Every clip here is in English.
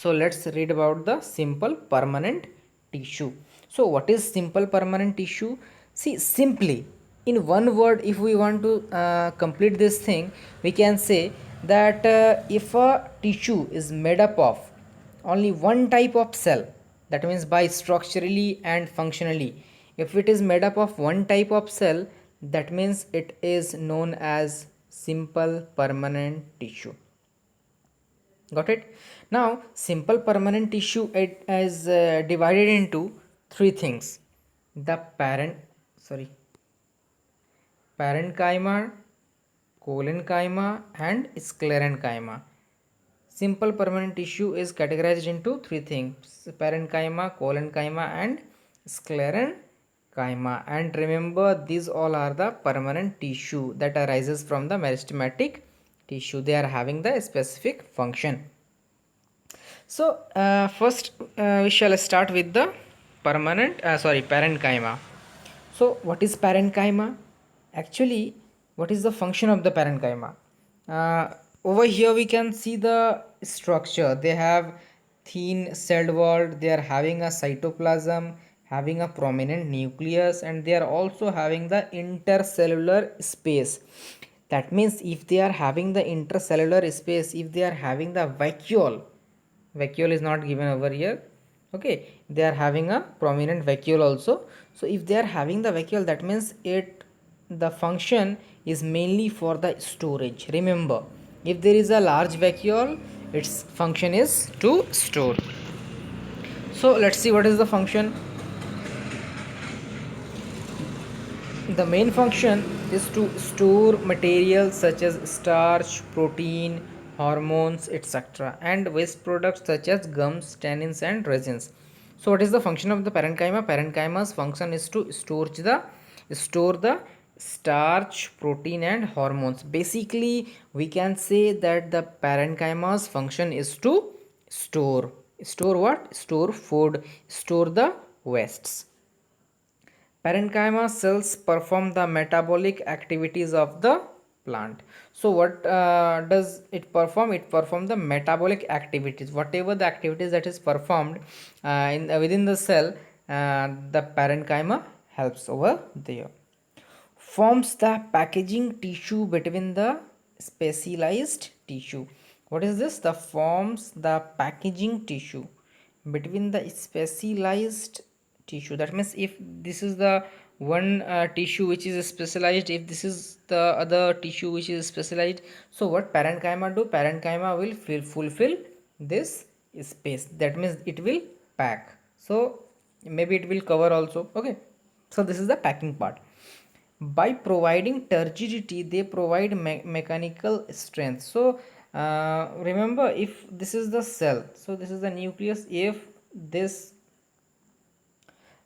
So let's read about the simple permanent tissue. So what is simple permanent tissue? See, simply in one word, if we want to complete this thing, we can say that if a tissue is made up of only one type of cell, that means by structurally and functionally, if it is made up of one type of cell, that means it is known as simple permanent tissue. Got it? Now, simple permanent tissue it is divided into three things: the sorry, parenchyma, collenchyma, and sclerenchyma. Simple permanent tissue is categorized into three things: parenchyma, collenchyma, and sclerenchyma. And remember, these all are the permanent tissue that arises from the meristematic tissue. They are having the specific function. So first we shall start with the parenchyma. So what is parenchyma? Actually, what is the function of the parenchyma? Over here we can see the structure. They have thin cell wall. They are having a cytoplasm, having a prominent nucleus, and they are also having the intercellular space. That means if they are having the intercellular space, if they are having the vacuole is not given over here, okay, they are having a prominent vacuole also. So if they are having the vacuole, that means the function is mainly for the storage. Remember, if there is a large vacuole, its function is to store. So let's see what is the function. The main function is to store materials such as starch, protein, hormones, etc., and waste products such as gums, tannins, and resins. So, what is the function of the parenchyma? Parenchyma's function is to store the starch, protein, and hormones. Basically, we can say that the parenchyma's function is to store what? Store food, store the wastes. Parenchyma cells perform the metabolic activities of the plant. So what does it perform? It performs the metabolic activities. Whatever the activities that is performed within the cell, the parenchyma helps over there. Forms the packaging tissue between the specialized tissue. What is this? The forms the packaging tissue between the specialized tissue. That means if this is the one tissue which is specialized, if this is the other tissue which is specialized, so what parenchyma do? Parenchyma will fulfill this space. That means it will pack. So maybe it will cover also. Okay, so this is the packing part. By providing turgidity, they provide mechanical strength. So remember, if this is the cell, so this is the nucleus. If this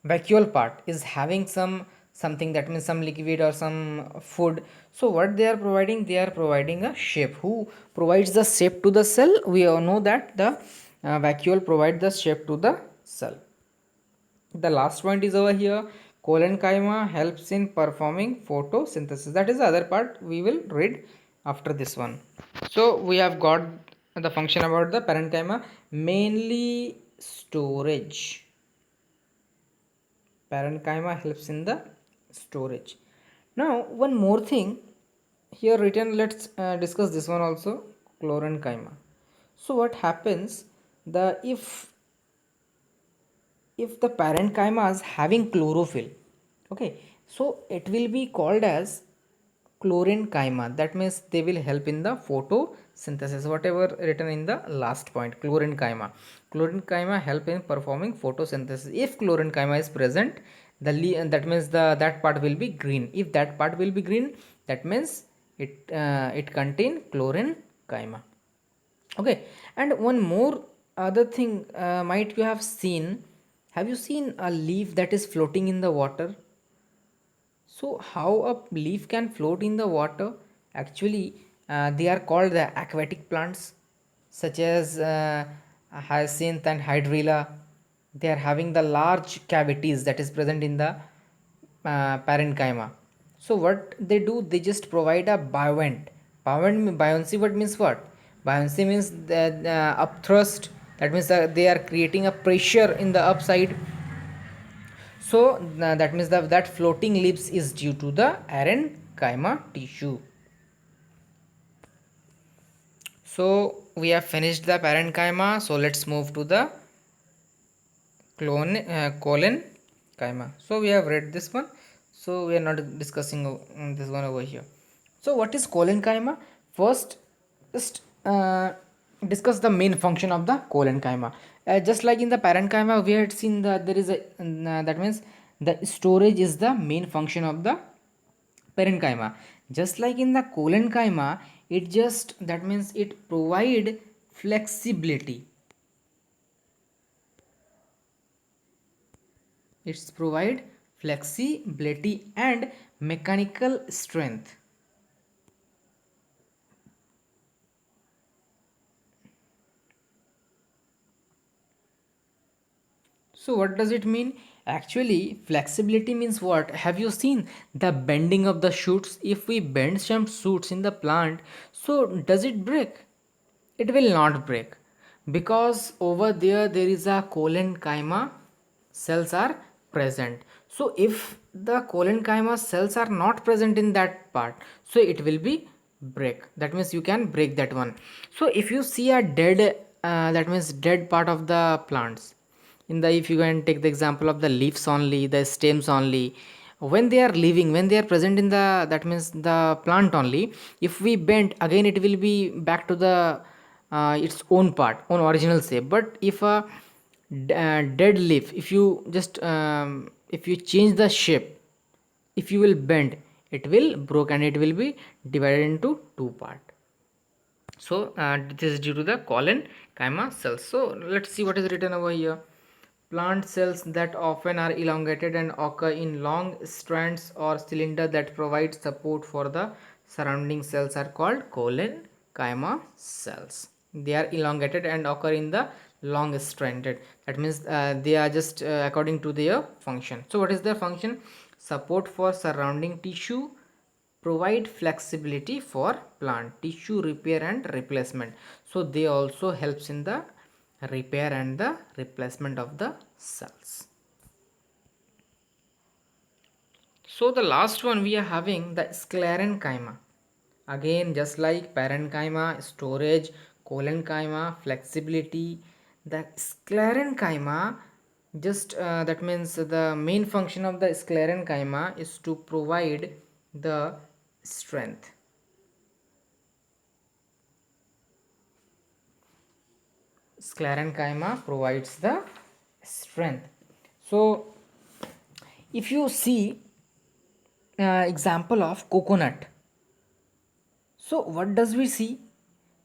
vacuole part is having something, that means some liquid or some food, so what they are providing? They are providing a shape. Who provides the shape to the cell? We all know that the vacuole provide the shape to the cell. The last point is over here: collenchyma helps in performing photosynthesis. That is the other part we will read after this one. So we have got the function about the parenchyma, mainly storage. Parenchyma helps in the storage. Now one more thing here written, let's discuss this one also: chlorenchyma. So what happens? The if the parenchyma is having chlorophyll, okay, so it will be called as chlorenchyma. That means they will help in the photosynthesis, whatever written in the last point. Chlorenchyma help in performing photosynthesis. If chlorenchyma is present, that means that part will be green. If that part will be green, that means it contain chlorenchyma. Okay, and one more other thing, might you have seen, have you seen a leaf that is floating in the water? So how a leaf can float in the water? Actually, they are called the aquatic plants, such as hyacinth and hydrilla. They are having the large cavities that is present in the parenchyma. So what they do? They just provide a buoyant. Buoyancy. What means what? Buoyancy means the upthrust That means they are creating a pressure in the upside. So that means that floating leaves is due to the parenchyma tissue. So we have finished the parenchyma. So let's move to the collenchyma. So we have read this one. So we are not discussing this one over here. So what is collenchyma? First, just discuss the main function of the collenchyma. Just like in the parenchyma, we had seen that there is a that means the storage is the main function of the parenchyma. Just like in the collenchyma, it just that means it provide flexibility. It's provide flexibility and mechanical strength. So what does it mean? Actually, flexibility means what? Have you seen the bending of the shoots? If we bend some shoots in the plant, so does it break? It will not break because over there is a collenchyma cells are present. So if the collenchyma cells are not present in that part, so it will be break. That means you can break that one. So if you see a dead that means dead part of the plants, in the if you can take the example of the leaves only, the stems only, when they are living, when they are present in the that means the plant only, if we bend again it will be back to the its own part, own original shape. But if a dead leaf, if you just if you change the shape, if you will bend, it will broke and it will be divided into two part. So this is due to the collenchyma cells. So let's see what is written over here. Plant cells that often are elongated and occur in long strands or cylinder that provide support for the surrounding cells are called collenchyma cells. They are elongated and occur in the long stranded. That means they are just according to their function. So what is their function? Support for surrounding tissue, provide flexibility for plant tissue repair and replacement. So they also helps in the repair and the replacement of the cells. So the last one we are having the sclerenchyma. Again, just like parenchyma, storage, collenchyma, flexibility, the sclerenchyma just that means the main function of the sclerenchyma is to provide the strength. Sclerenchyma provides the strength. So if you see example of coconut, so what does we see?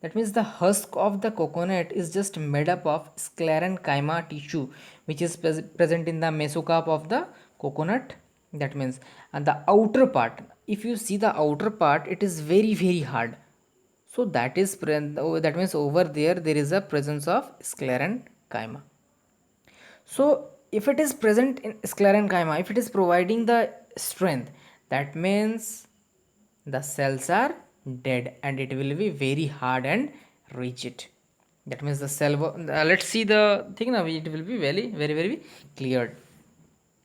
That means the husk of the coconut is just made up of sclerenchyma tissue, which is present in the mesocarp of the coconut. That means, and the outer part, if you see the outer part, it is very hard. So that means over there is a presence of sclerenchyma. So if it is present in sclerenchyma, if it is providing the strength, that means the cells are dead and it will be very hard and rigid. That means the cell let's see the thing now, it will be very clear.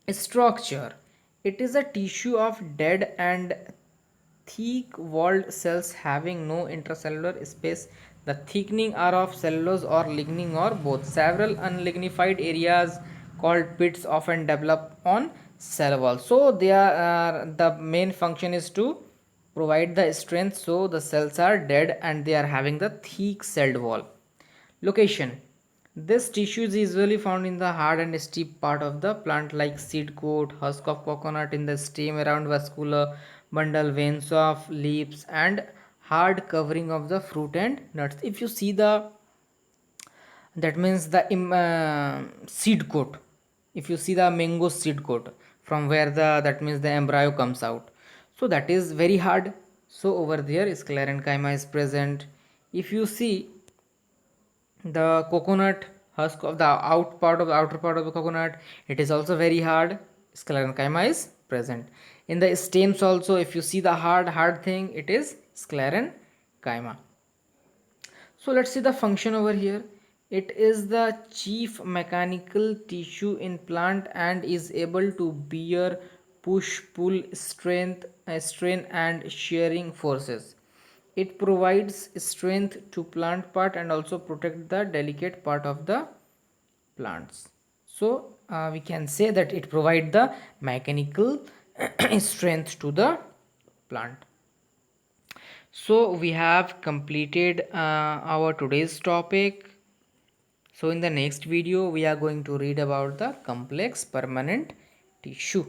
Structure: it is a tissue of dead and thick walled cells having no intracellular space. The thickening are of cellulose or lignin or both. Several unlignified areas called pits often develop on cell wall. So they are the main function is to provide the strength, so the cells are dead and they are having the thick celled wall. Location: this tissue is usually found in the hard and steep part of the plant like seed coat, husk of coconut, in the stem around vascular bundle, veins of leaves and hard covering of the fruit and nuts. If you see the that means the seed coat, if you see the mango seed coat from where the that means the embryo comes out, so that is very hard. So over there sclerenchyma is present. If you see the coconut husk of the outer part of the coconut, it is also very hard. Sclerenchyma is present in the stems also. If you see the hard thing, it is sclerenchyma. So let's see the function over here. It is the chief mechanical tissue in plant and is able to bear push pull strength strain and shearing forces. It provides strength to plant part and also protect the delicate part of the plants. So we can say that it provide the mechanical strength to the plant. So we have completed our today's topic. So in the next video we are going to read about the complex permanent tissue.